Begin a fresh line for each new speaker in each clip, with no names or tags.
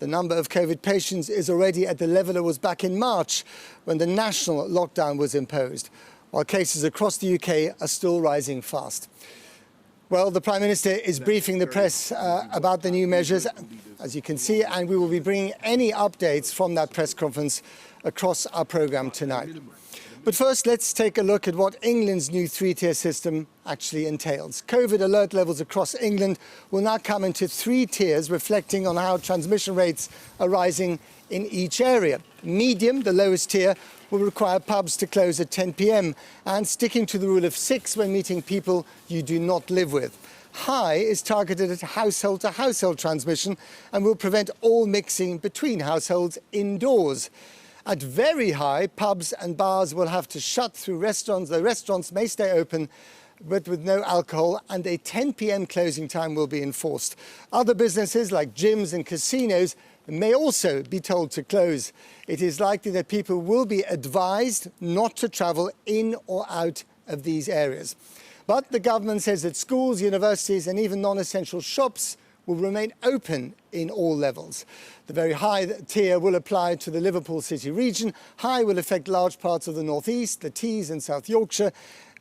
The number of COVID patients is already at the level it was back in March, when the national lockdown was imposed, while cases across the UK are still rising fast. Well, the Prime Minister is briefing the press about the new measures, as you can see, and we will be bringing any updates from that press conference across our programme tonight. But first, let's take a look at what England's new three-tier system actually entails. COVID alert levels across England will now come into 3 tiers, reflecting on how transmission rates are rising in each area. Medium, the lowest tier, will require pubs to close at 10 p.m. and sticking to the rule of 6 when meeting people you do not live with. High is targeted at household-to-household transmission and will prevent all mixing between households indoors. At very high, pubs and bars will have to shut through restaurants. The restaurants may stay open, but with no alcohol, and a 10 p.m. closing time will be enforced. Other businesses like gyms and casinos may also be told to close. It is likely that people will be advised not to travel in or out of these areas. But the government says that schools, universities and even non-essential shops will remain open in all levels. The very high tier will apply to the Liverpool city region. High will affect large parts of the North East, the Tees and South Yorkshire,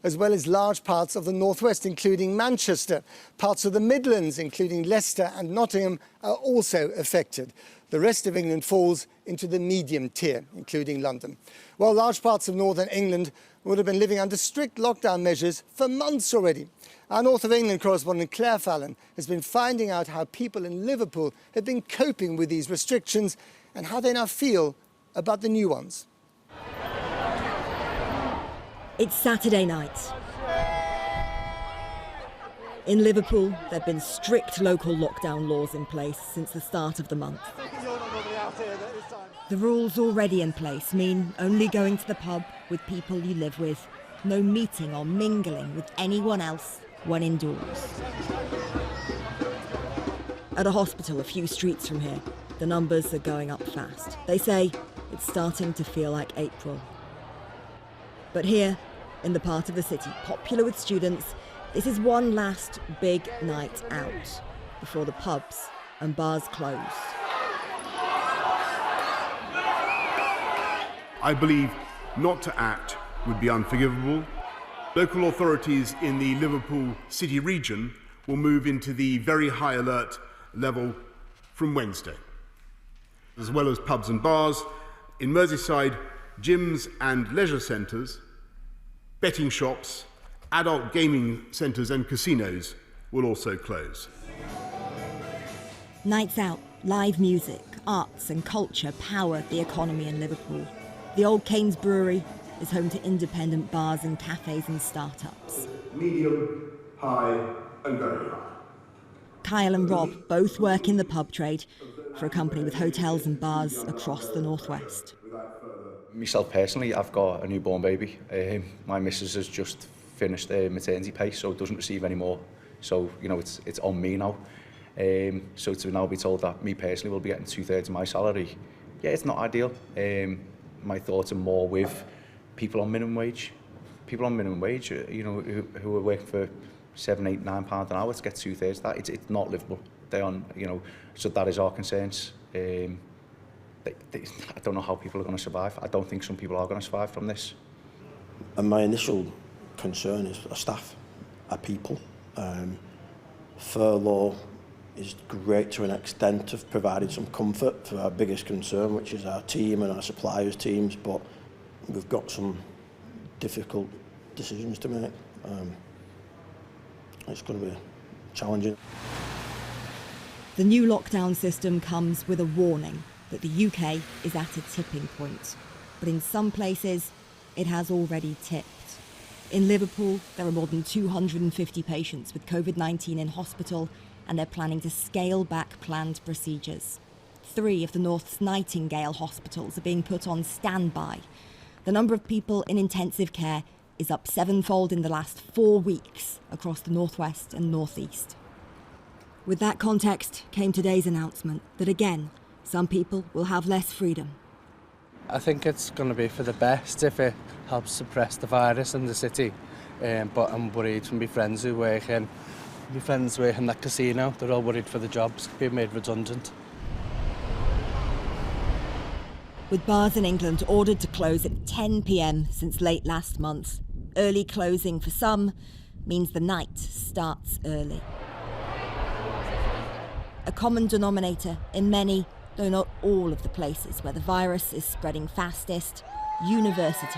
as well as large parts of the North West, including Manchester. Parts of the Midlands, including Leicester and Nottingham, are also affected. The rest of England falls into the medium tier, including London. While large parts of northern England would have been living under strict lockdown measures for months already. Our North of England correspondent Claire Fallon has been finding out how people in Liverpool have been coping with these restrictions and how they now feel about the new ones.
It's Saturday night. In Liverpool, there have been strict local lockdown laws in place since the start of the month. The rules already in place mean only going to the pub with people you live with, no meeting or mingling with anyone else when indoors. At a hospital a few streets from here, the numbers are going up fast. They say it's starting to feel like April. But here, in the part of the city popular with students, this is one last big night out before the pubs and bars close.
I believe not to act would be unforgivable. Local authorities in the Liverpool city region will move into the very high alert level from Wednesday. As well as pubs and bars, in Merseyside, gyms and leisure centres, betting shops, adult gaming centres and casinos will also close.
Nights out, live music, arts and culture power the economy in Liverpool. The Old Canes Brewery is home to independent bars and cafes and start-ups.
Medium, high and very high.
Kyle and Rob both work in the pub trade for a company with hotels and bars across the northwest.
Myself personally, I've got a newborn baby. My missus has just finished maternity pay, so doesn't receive any more. So, you know, it's on me now. So to now be told that me personally will be getting 2/3 of my salary, yeah, it's not ideal. My thoughts are more with people on minimum wage. People on minimum wage, you know, who are working for £7, £8, £9 an hour to get 2/3 of that. It's not livable. They're on, you know, so that is our concerns. I don't know how people are going to survive. I don't think some people are going to survive from this.
And my initial concern is our staff, our people. Furlough is great to an extent of providing some comfort for our biggest concern, which is our team and our suppliers' teams, but we've got some difficult decisions to make. It's going to be challenging.
The new lockdown system comes with a warning that the UK is at a tipping point. But in some places, it has already tipped. In Liverpool, there are more than 250 patients with COVID-19 in hospital, and they're planning to scale back planned procedures. 3 of the North's Nightingale hospitals are being put on standby. The number of people in intensive care is up 7-fold in the last 4 weeks across the northwest and northeast. With that context came today's announcement that again, some people will have less freedom.
I think it's going to be for the best if it helps suppress the virus in the city. But I'm worried for my friends who work in that casino. They're all worried for the jobs being made redundant.
With bars in England ordered to close at 10 p.m. since late last month, early closing for some means the night starts early. A common denominator in many, though not all, of the places where the virus is spreading fastest: universities.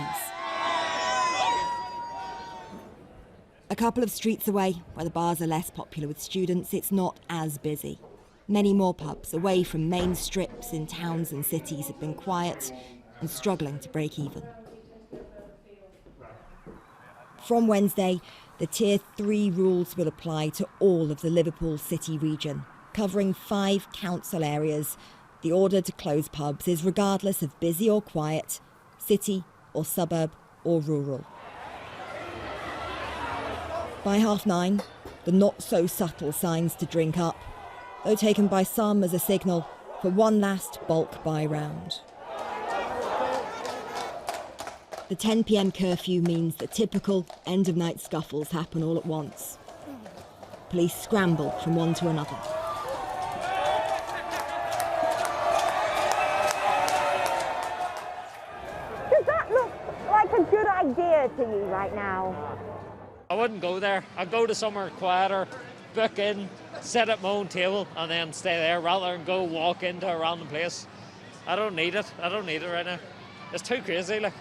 A couple of streets away, where the bars are less popular with students, it's not as busy. Many more pubs away from main strips in towns and cities have been quiet and struggling to break even. From Wednesday, the Tier 3 rules will apply to all of the Liverpool city region, covering 5 council areas. The order to close pubs is regardless of busy or quiet, city or suburb or rural. By 9:30, the not-so-subtle signs to drink up, though taken by some as a signal for one last bulk buy round. The 10 p.m. curfew means that typical end-of-night scuffles happen all at once. Police scramble from one to another.
Does that look like a good idea to you right now?
I wouldn't go there. I'd go to somewhere quieter, book in, sit at my own table and then stay there rather than go walk into a random place. I don't need it. I don't need it right now. It's too crazy, like.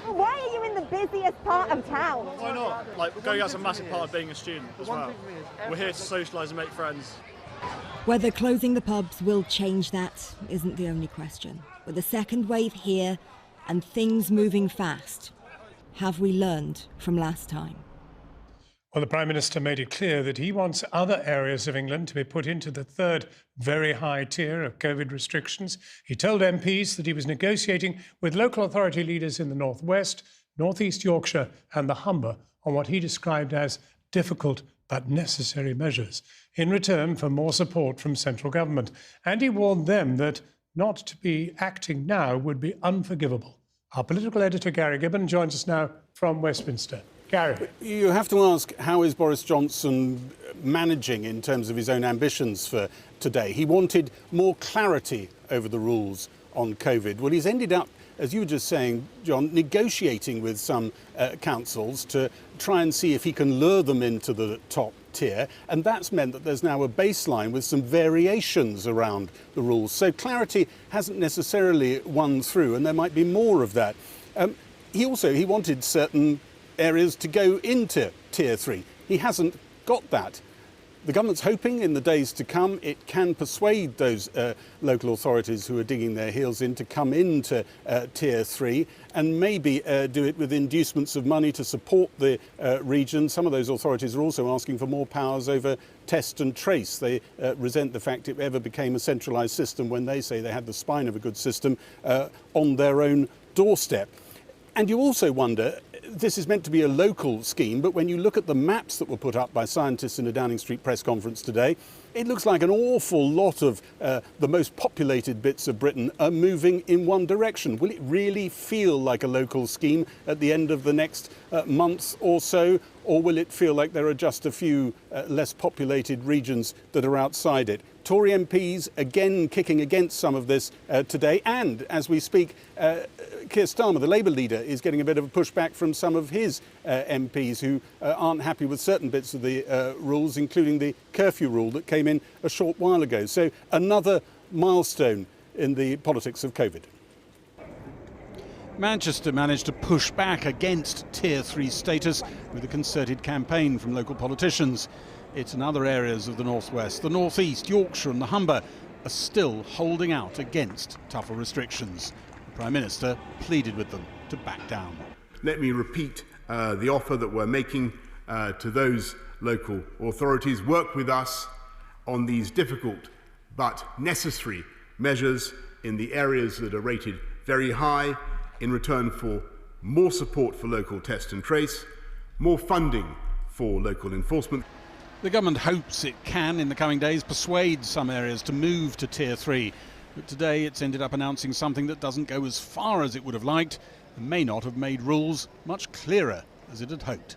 Why are you in the busiest part of town?
Why not? Like, going out's a massive part of being a student as well. We're here to socialise and make friends.
Whether closing the pubs will change that isn't the only question. With a second wave here and things moving fast, have we learned from last time?
Well, the Prime Minister made it clear that he wants other areas of England to be put into the third very high tier of COVID restrictions. He told MPs that he was negotiating with local authority leaders in the North West, North East Yorkshire and the Humber on what he described as difficult but necessary measures in return for more support from central government. And he warned them that not to be acting now would be unforgivable. Our political editor, Gary Gibbon, joins us now from Westminster. Gary.
You have to ask, how is Boris Johnson managing in terms of his own ambitions for today? He wanted more clarity over the rules on COVID. Well, he's ended up, as you were just saying, John, negotiating with some councils to try and see if he can lure them into the top tier. And that's meant that there's now a baseline with some variations around the rules. So clarity hasn't necessarily won through, and there might be more of that. He wanted certain areas to go into Tier 3. He hasn't got that. The government's hoping in the days to come it can persuade those local authorities who are digging their heels in to come into Tier 3 and maybe do it with inducements of money to support the region. Some of those authorities are also asking for more powers over test and trace. They resent the fact it ever became a centralised system when they say they had the spine of a good system on their own doorstep. And you also wonder, this is meant to be a local scheme, but when you look at the maps that were put up by scientists in a Downing Street press conference today, it looks like an awful lot of the most populated bits of Britain are moving in one direction. Will it really feel like a local scheme at the end of the next month or so, or will it feel like there are just a few less populated regions that are outside it? Tory MPs again kicking against some of this today, and as we speak, Keir Starmer, the Labour leader, is getting a bit of a pushback from some of his MPs who aren't happy with certain bits of the rules, including the curfew rule that came in a short while ago. So another milestone in the politics of COVID.
Manchester managed to push back against Tier 3 status with a concerted campaign from local politicians. It's in other areas of the North West, the North East, Yorkshire and the Humber are still holding out against tougher restrictions. The Prime Minister pleaded with them to back down.
Let me repeat the offer that we're making to those local authorities. Work with us on these difficult but necessary measures in the areas that are rated very high in return for more support for local test and trace, more funding for local enforcement.
The government hopes it can, in the coming days, persuade some areas to move to Tier 3. But today it's ended up announcing something that doesn't go as far as it would have liked and may not have made rules much clearer as it had hoped.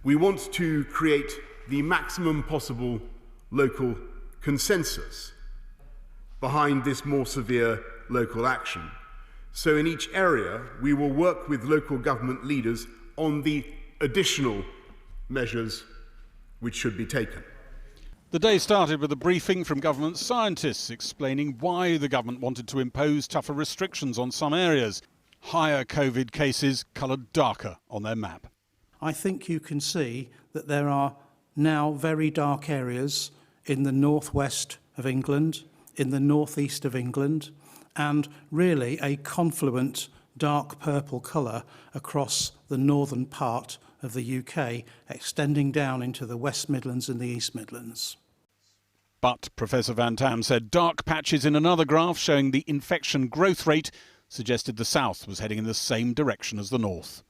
We want to create the maximum possible local consensus behind this more severe local action. So in each area, we will work with local government leaders on the additional measures which should be taken.
The day started with a briefing from government scientists explaining why the government wanted to impose tougher restrictions on some areas. Higher COVID cases coloured darker on their map.
I think you can see that there are now very dark areas in the northwest of England, in the northeast of England, and really a confluent dark purple colour across the northern part of the UK, extending down into the West Midlands and the East Midlands.
But Professor Van Tam said dark patches in another graph showing the infection growth rate suggested the south was heading in the same direction as the north.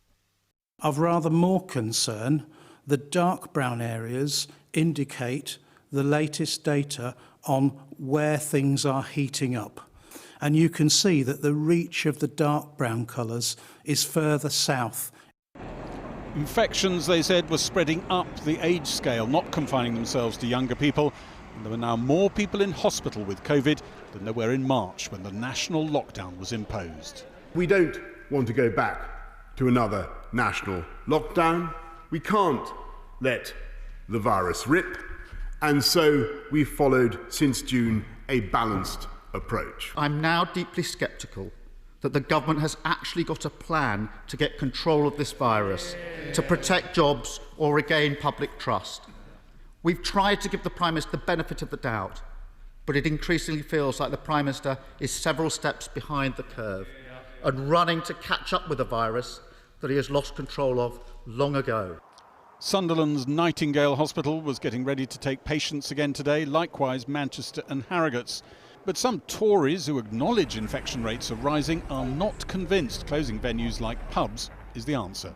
Of rather more concern, the dark brown areas indicate the latest data on where things are heating up. And you can see that the reach of the dark brown colours is further south.
Infections, they said, were spreading up the age scale, not confining themselves to younger people. And there were now more people in hospital with COVID than there were in March when the national lockdown was imposed.
We don't want to go back to another national lockdown. We can't let the virus rip. And so we've followed, since June, a balanced approach.
I'm now deeply sceptical that the government has actually got a plan to get control of this virus, to protect jobs or regain public trust. We've tried to give the Prime Minister the benefit of the doubt, but it increasingly feels like the Prime Minister is several steps behind the curve and running to catch up with a virus that he has lost control of long ago.
Sunderland's Nightingale Hospital was getting ready to take patients again today, likewise Manchester and Harrogate's. But some Tories who acknowledge infection rates are rising are not convinced closing venues like pubs is the answer.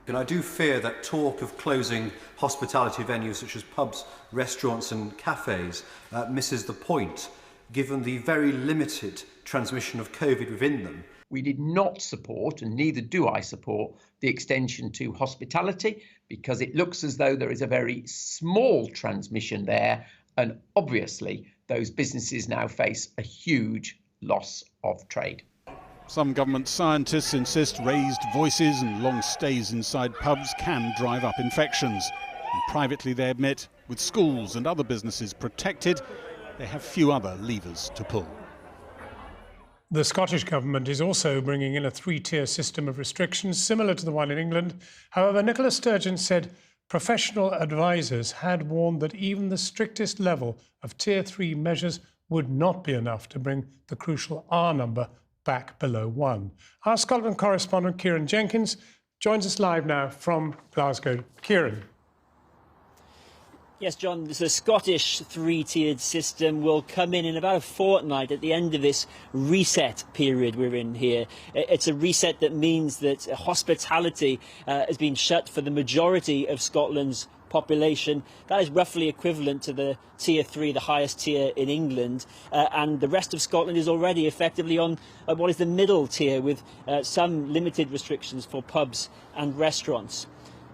And I do fear that talk of closing hospitality venues such as pubs, restaurants and cafes misses the point, given the very limited transmission of COVID within them.
We did not support, and neither do I support, the extension to hospitality because it looks as though there is a very small transmission there, and obviously those businesses now face a huge loss of trade.
Some government scientists insist raised voices and long stays inside pubs can drive up infections. And privately, they admit, with schools and other businesses protected, they have few other levers to pull.
The Scottish Government is also bringing in a three-tier system of restrictions similar to the one in England. However, Nicola Sturgeon said professional advisers had warned that even the strictest level of Tier 3 measures would not be enough to bring the crucial R number back below 1. Our Scotland correspondent Kieran Jenkins joins us live now from Glasgow. Kieran.
Yes, John, the Scottish three-tiered system will come in about a fortnight at the end of this reset period we're in here. It's a reset that means that hospitality has been shut for the majority of Scotland's population. That is roughly equivalent to the Tier 3, the highest tier in England, and the rest of Scotland is already effectively on what is the middle tier with some limited restrictions for pubs and restaurants.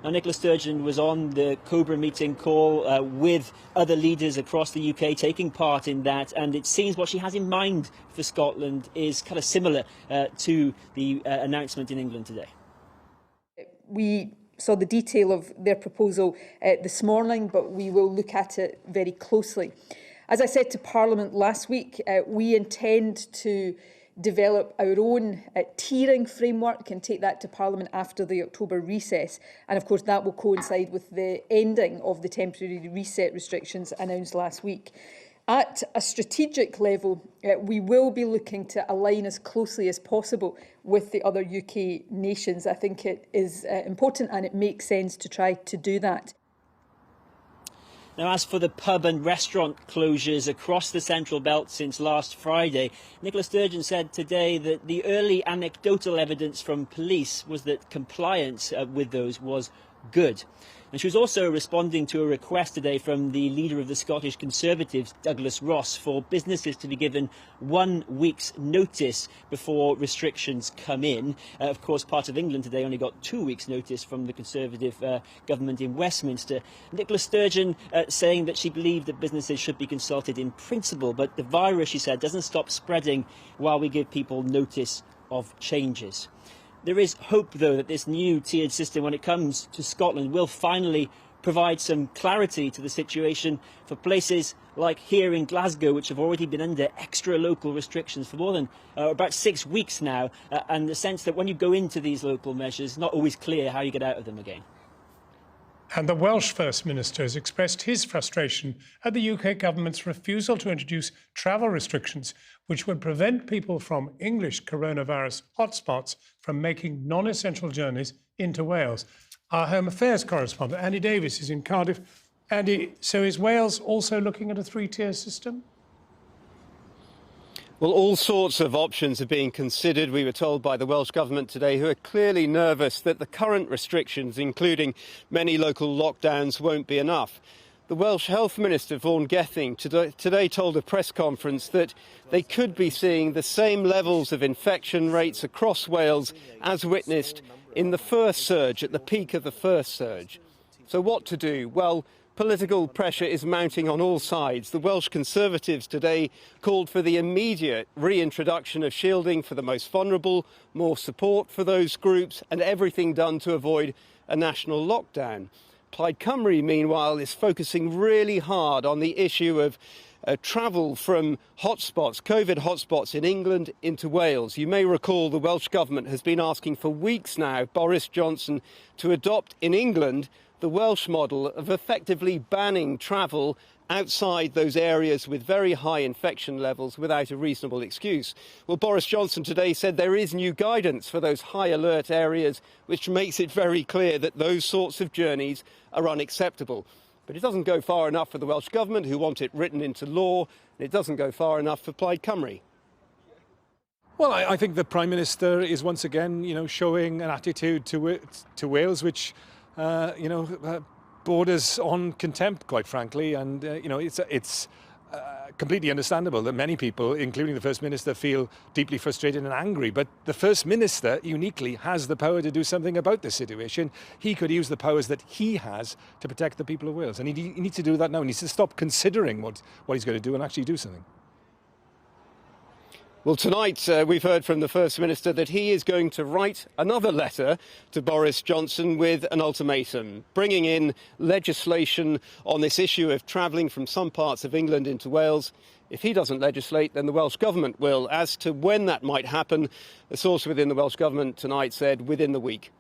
Now, Nicola Sturgeon was on the Cobra meeting call with other leaders across the UK taking part in that, and it seems what she has in mind for Scotland is kind of similar to the announcement in England today.
We saw the detail of their proposal this morning, but we will look at it very closely. As I said to Parliament last week, we intend to develop our own tiering framework and take that to Parliament after the October recess. And of course that will coincide with the ending of the temporary reset restrictions announced last week. At a strategic level, we will be looking to align as closely as possible with the other UK nations. I think it is important and it makes sense to try to do that.
Now, as for the pub and restaurant closures across the Central Belt since last Friday, Nicola Sturgeon said today that the early anecdotal evidence from police was that compliance with those was good. And she was also responding to a request today from the leader of the Scottish Conservatives, Douglas Ross, for businesses to be given 1 week's notice before restrictions come in. Of course, part of England today only got 2 weeks' notice from the Conservative government in Westminster. Nicola Sturgeon saying that she believed that businesses should be consulted in principle, but the virus, she said, doesn't stop spreading while we give people notice of changes. There is hope, though, that this new tiered system, when it comes to Scotland, will finally provide some clarity to the situation for places like here in Glasgow, which have already been under extra local restrictions for more than about 6 weeks now, and the sense that when you go into these local measures, it's not always clear how you get out of them again.
And the Welsh First Minister has expressed his frustration at the UK government's refusal to introduce travel restrictions, which would prevent people from English coronavirus hotspots from making non-essential journeys into Wales. Our Home Affairs correspondent, Andy Davis, is in Cardiff. Andy, so is Wales also looking at a three-tier system?
Well, all sorts of options are being considered, we were told by the Welsh Government today, who are clearly nervous that the current restrictions, including many local lockdowns, won't be enough. The Welsh Health Minister, Vaughan Gething, today told a press conference that they could be seeing the same levels of infection rates across Wales as witnessed in the first surge, at the peak of the first surge. So what to do? Well, political pressure is mounting on all sides. The Welsh Conservatives today called for the immediate reintroduction of shielding for the most vulnerable, more support for those groups, and everything done to avoid a national lockdown. Plaid Cymru, meanwhile, is focusing really hard on the issue of travel from hotspots, COVID hotspots in England into Wales. You may recall the Welsh Government has been asking for weeks now Boris Johnson to adopt in England the Welsh model of effectively banning travel outside those areas with very high infection levels without a reasonable excuse. Well, Boris Johnson today said there is new guidance for those high alert areas, which makes it very clear that those sorts of journeys are unacceptable. But it doesn't go far enough for the Welsh Government, who want it written into law, and it doesn't go far enough for Plaid Cymru.
Well, I think the Prime Minister is once again, showing an attitude to Wales which, borders on contempt, quite frankly. And, it's completely understandable that many people, including the First Minister, feel deeply frustrated and angry. But the First Minister uniquely has the power to do something about this situation. He could use the powers that he has to protect the people of Wales. And he needs to do that now. He needs to stop considering what he's going to do and actually do something.
Well, tonight we've heard from the First Minister that he is going to write another letter to Boris Johnson with an ultimatum, bringing in legislation on this issue of travelling from some parts of England into Wales. If he doesn't legislate, then the Welsh Government will. As to when that might happen, a source within the Welsh Government tonight said within the week.